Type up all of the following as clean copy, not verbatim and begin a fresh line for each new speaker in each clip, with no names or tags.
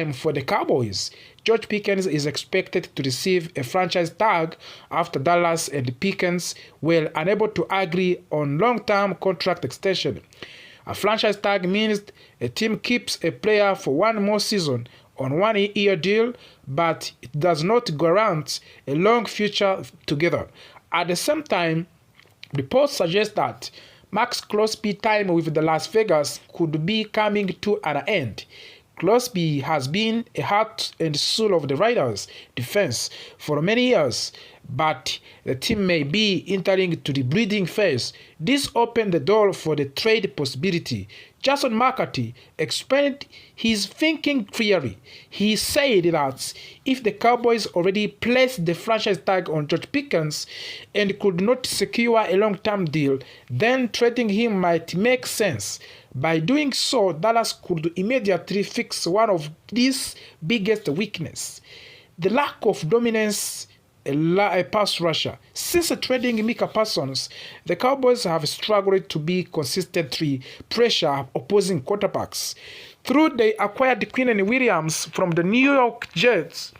time for the Cowboys. George Pickens is expected to receive a franchise tag after Dallas and Pickens were unable to agree on long-term contract extension. A franchise tag means a team keeps a player for one more season on one-year deal, but it does not guarantee a long future together. At the same time, reports suggest that Maxx Crosby's time with the Las Vegas could be coming to an end. Crosby has been a heart and soul of the Raiders' defense for many years, but the team may be entering to the breeding phase. This opened the door for the trade possibility. Jason McCarthy explained his thinking clearly. He said that if the Cowboys already placed the franchise tag on George Pickens and could not secure a long-term deal, then trading him might make sense. By doing so, Dallas could immediately fix one of these biggest weaknesses: the lack of dominance a pass rusher. Since trading Micah Parsons, the Cowboys have struggled to be consistently pressure opposing quarterbacks. Though they acquired Quinnen Williams from the New York Jets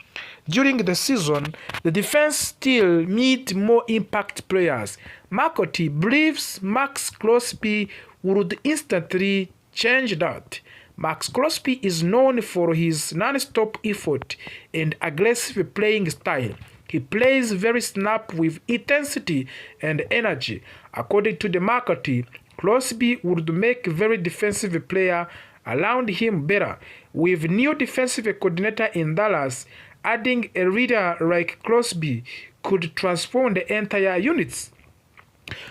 during the season, the defense still needs more impact players. McCarthy believes Maxx Crosby would instantly change that. Maxx Crosby is known for his non-stop effort and aggressive playing style. He plays very snap with intensity and energy. According to the McCarthy, Crosby would make a very defensive player around him better. With new defensive coordinator in Dallas, adding a leader like Crosby could transform the entire units.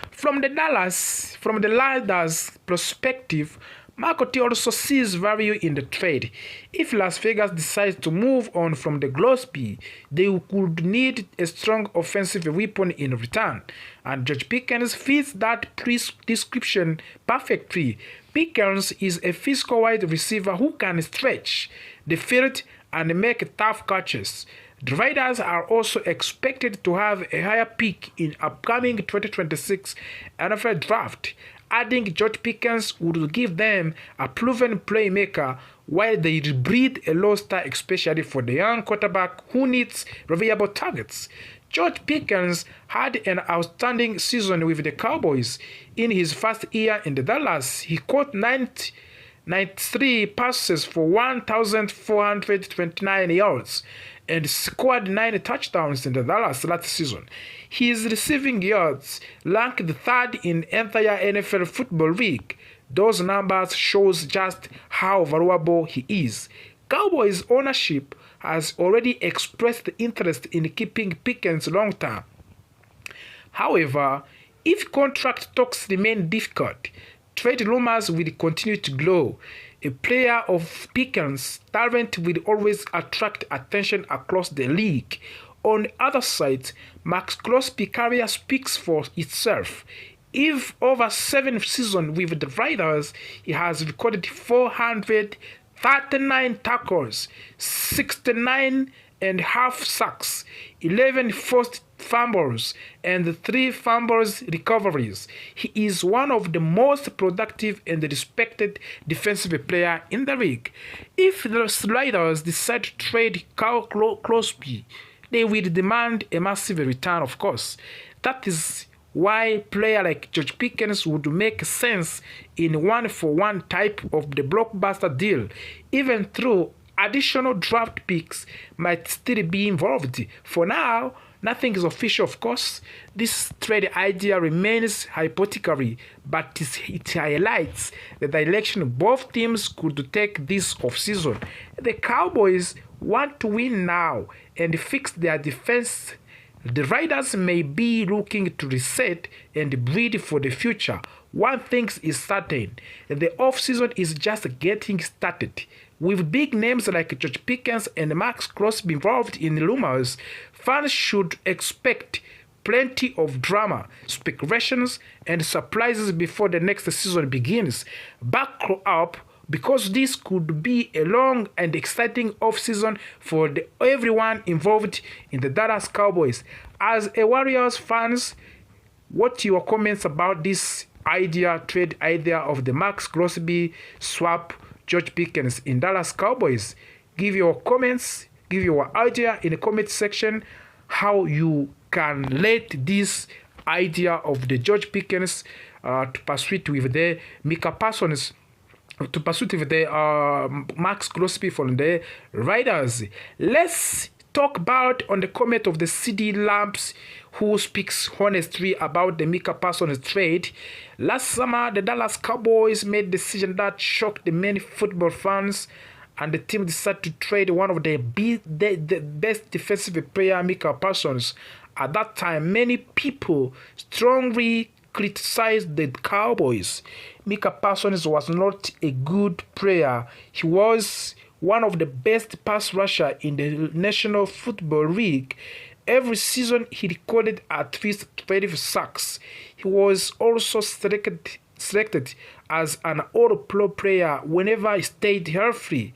From the Raiders' perspective, McCarthy also sees value in the trade. If Las Vegas decides to move on from the Crosby, they could need a strong offensive weapon in return, and George Pickens fits that description perfectly. Pickens is a physical wide receiver who can stretch the field and make tough catches. The Raiders are also expected to have a higher pick in upcoming 2026 NFL draft. Adding George Pickens would give them a proven playmaker while they breed a low star, especially for the young quarterback who needs reliable targets. George Pickens had an outstanding season with the Cowboys. In his first year in the Dallas, he caught 93 passes for 1,429 yards and scored 9 touchdowns in the Dallas last season. His receiving yards ranked third in entire NFL football league. Those numbers shows just how valuable he is. Cowboys ownership has already expressed interest in keeping Pickens long term. However, if contract talks remain difficult, trade rumors will continue to grow. A player of Pickens' talent will always attract attention across the league. On the other side, Maxx Crosby's career speaks for itself. If over 7 seasons with the Raiders, he has recorded 439 tackles, 69.5 sacks, 11 forced fumbles, and 3 fumbles recoveries. He is one of the most productive and respected defensive players in the league. If the Raiders decide to trade Crosby, they will demand a massive return, of course. That is why a player like George Pickens would make sense in 1-for-1 type of the blockbuster deal, even though additional draft picks might still be involved. For now, nothing is official, of course. This trade idea remains hypothetical, but it highlights the direction both teams could take this offseason. The Cowboys want to win now and fix their defense. The Raiders may be looking to reset and breed for the future. One thing is certain, the offseason is just getting started. With big names like George Pickens and Maxx Crosby involved in rumors, fans should expect plenty of drama, speculations, and surprises before the next season begins. Buckle up, because this could be a long and exciting offseason for everyone involved in the Dallas Cowboys. As a Warriors fans, what your comments about this trade idea of the Maxx Crosby swap George Pickens in Dallas Cowboys? Give your comments, give your idea in the comment section how you can let this idea of the George Pickens to pursue with the Micah Parsons, to pursue with the Maxx Crosby from the Riders. Let's talk about on the comment of the CD Lamps, who speaks honestly about the Micah Parsons trade. Last summer, the Dallas Cowboys made a decision that shocked the many football fans, and the team decided to trade one of the best defensive player, Micah Parsons. At that time, many people strongly criticized the Cowboys. Micah Parsons was not a good player. He was one of the best pass rusher in the National Football League. Every season, he recorded at least 12 sacks. He was also selected as an All-Pro player whenever he stayed healthy.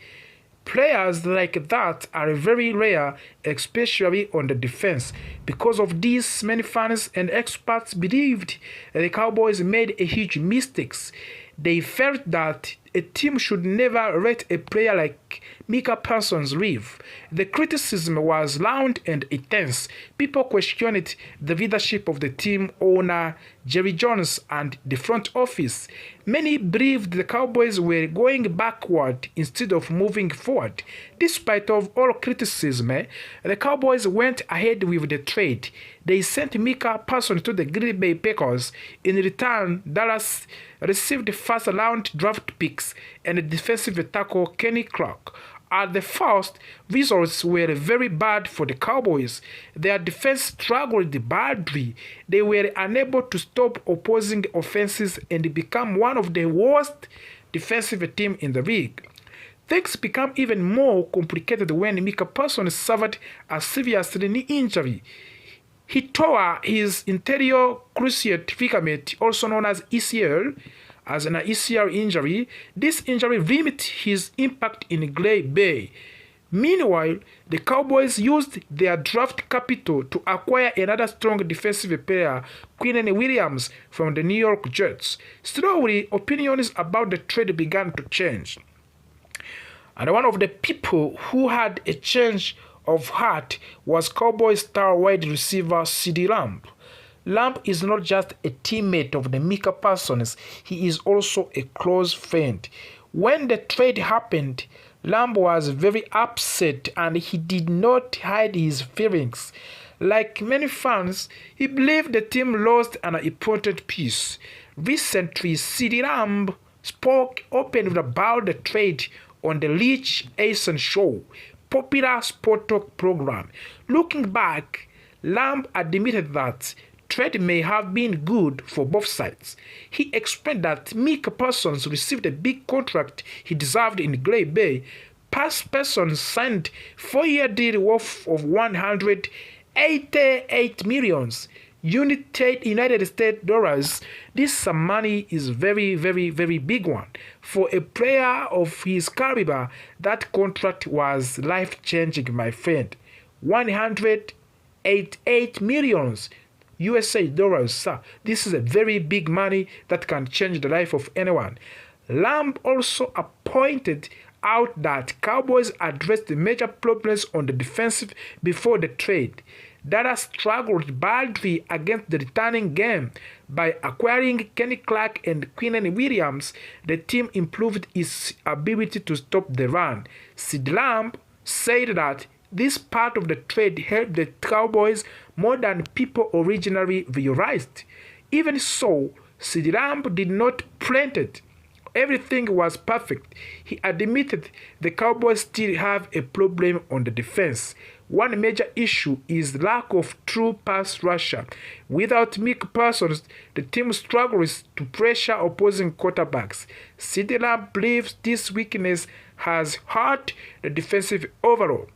Players like that are very rare, especially on the defense. Because of this, many fans and experts believed that the Cowboys made a huge mistakes. They felt that a team should never let a player like Micah Parsons leave. The criticism was loud and intense. People questioned the leadership of the team owner, Jerry Jones, and the front office. Many believed the Cowboys were going backward instead of moving forward. Despite of all criticism, the Cowboys went ahead with the trade. They sent Micah Parsons to the Green Bay Packers. In return, Dallas received first-round draft picks and defensive tackle Kenny Clark. At the first, results were very bad for the Cowboys. Their defense struggled badly. They were unable to stop opposing offenses and become one of the worst defensive teams in the league. Things became even more complicated when Micah Parsons suffered a serious knee injury. He tore his anterior cruciate ligament, also known as ACL, as an ACL injury. This injury limited his impact in Green Bay. Meanwhile, the Cowboys used their draft capital to acquire another strong defensive player, Quinnen Williams, from the New York Jets. Slowly, opinions about the trade began to change. And one of the people who had a change of heart was Cowboys star wide receiver CD Lamb. Lamb is not just a teammate of the Micah Parsons, he is also a close friend. When the trade happened, Lamb was very upset and he did not hide his feelings. Like many fans, he believed the team lost an important piece. Recently, CD Lamb spoke openly about the trade on the Rich Eisen Show, popular sport talk program. Looking back, Lamb admitted that trade may have been good for both sides. He explained that Micah Parsons received a big contract he deserved in Green Bay. Parsons signed a 4-year deal worth of $188 million United States dollars. This money is very, very, very big one. For a player of his caliber, that contract was life-changing, my friend. $188 million USA dollars, sir. This is a very big money that can change the life of anyone. Lamb also pointed out that Cowboys addressed the major problems on the defensive before the trade. Dallas struggled badly against the returning game. By acquiring Kenny Clark and Quinnen Williams, the team improved its ability to stop the run. Sid Lamb said that this part of the trade helped the Cowboys more than people originally realized. Even so, Sid Lamb did not plant it. Everything was perfect. He admitted the Cowboys still have a problem on the defense. One major issue is lack of true pass rusher. Without Micah Parsons, the team struggles to pressure opposing quarterbacks. CD Lamb believes this weakness has hurt the defensive overall.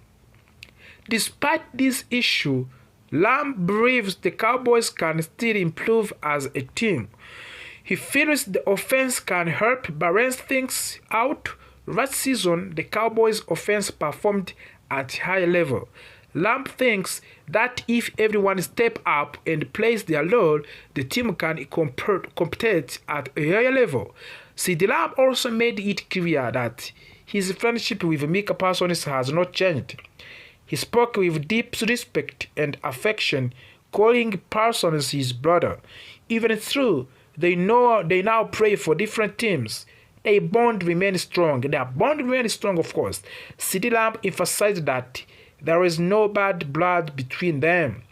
Despite this issue, Lamb believes the Cowboys can still improve as a team. He feels the offense can help balance things out. Last season, the Cowboys' offense performed at high level. Lamb thinks that if everyone steps up and plays their role, the team can compete at a higher level. CD Lamb also made it clear that his friendship with Micah Parsons has not changed. He spoke with deep respect and affection, calling Parsons his brother. Even though they now play for different teams, their bond remains strong. Their bond remains strong, of course. CeeDee Lamb emphasized that there is no bad blood between them.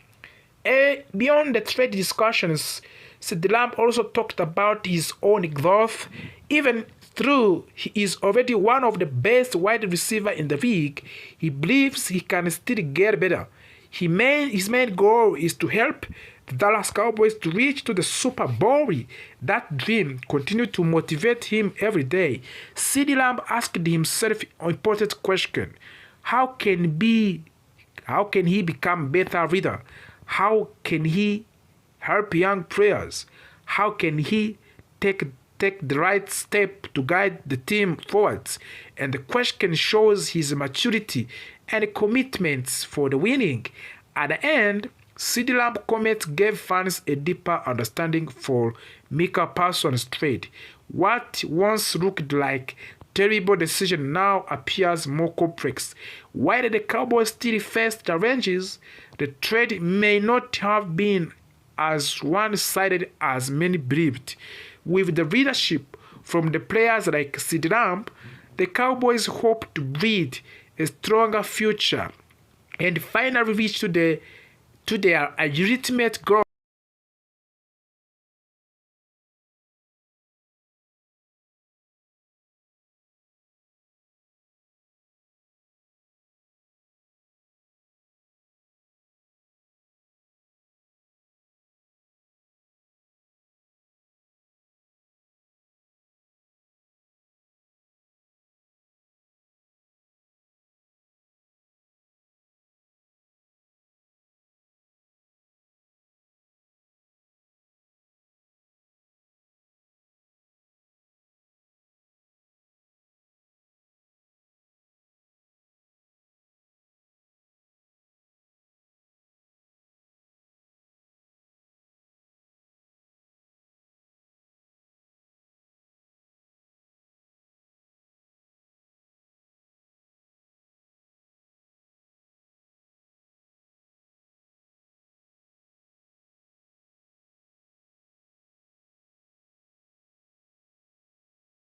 Beyond the trade discussions, CeeDee Lamb also talked about his own growth. Even though he is already one of the best wide receivers in the league, he believes he can still get better. His main goal is to help the Dallas Cowboys to reach to the Super Bowl. That dream continues to motivate him every day. CeeDee Lamb asked himself an important question: How can he become better leader? How can he help young players? How can he take the right step to guide the team forwards? And the question shows his maturity and commitments for the winning. At the end, CeeDee Lamb comments gave fans a deeper understanding for Micah Parsons' trade. What once looked like terrible decision now appears more complex. While the Cowboys still face challenges, the trade may not have been as one-sided as many believed. With the leadership from the players like CeeDee Lamb, the Cowboys hope to build a stronger future and finally reach to their ultimate goal.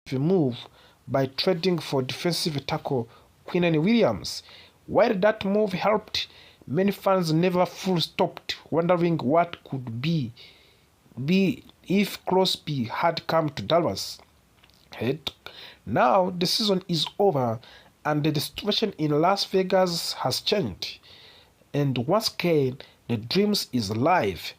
Move by trading for defensive tackle Quinnen Williams. While that move helped, many fans never fully stopped wondering what could be if Crosby had come to Dallas. Now the season is over and the situation in Las Vegas has changed. And once again, the dreams is alive.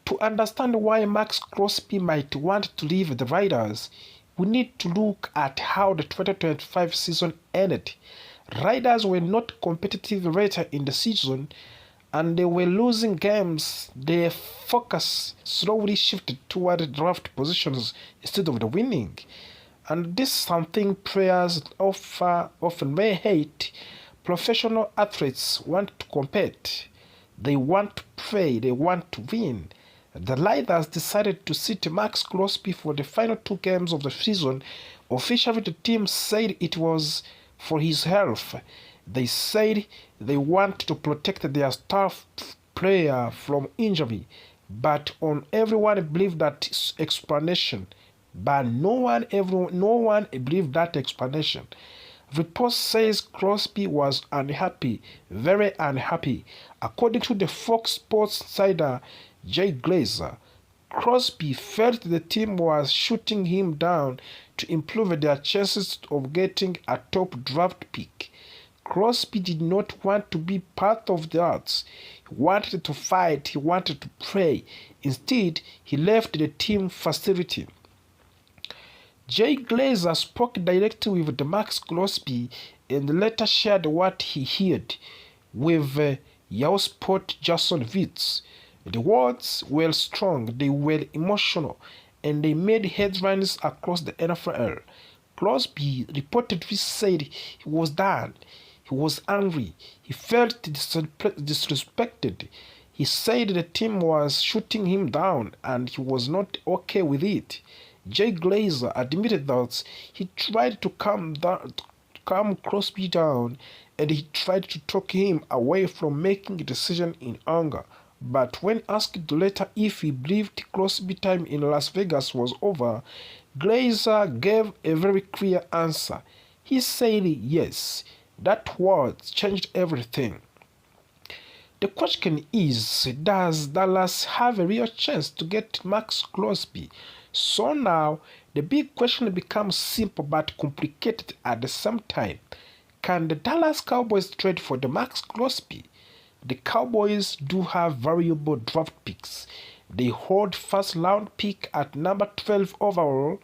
To understand why Maxx Crosby might want to leave the Raiders, we need to look at how the 2025 season ended. Raiders were not competitive later in the season and they were losing games. Their focus slowly shifted toward draft positions instead of the winning. And this is something players often may hate. Professional athletes want to compete. They want to play. They want to win. The Raiders decided to sit Maxx Crosby for the final 2 games of the season. Officially, the team said it was for his health. They said they want to protect their star player from injury, but everyone believed that explanation. But no one believed that explanation. Reports says Crosby was unhappy, very unhappy. According to the Fox Sports insider Jay Glazer, Crosby felt the team was shooting him down to improve their chances of getting a top draft pick. Crosby did not want to be part of that. He wanted to fight, he wanted to play. Instead, he left the team facility. Jay Glazer spoke directly with Maxx Crosby and later shared what he heard with Yahoo Sport Jason Vitz. The words were strong, they were emotional, and they made headlines across the NFL. Crosby reportedly said he was done. He was angry. He felt disrespected. He said the team was shooting him down and he was not okay with it. Jay Glazer admitted that he tried to calm Crosby down, and he tried to talk him away from making a decision in anger. But when asked later if he believed Crosby's time in Las Vegas was over, Glazer gave a very clear answer. He said yes, that word changed everything. The question is, does Dallas have a real chance to get Maxx Crosby? So now, the big question becomes simple but complicated at the same time. Can the Dallas Cowboys trade for the Maxx Crosby? The Cowboys do have valuable draft picks. They hold first round pick at number 12 overall,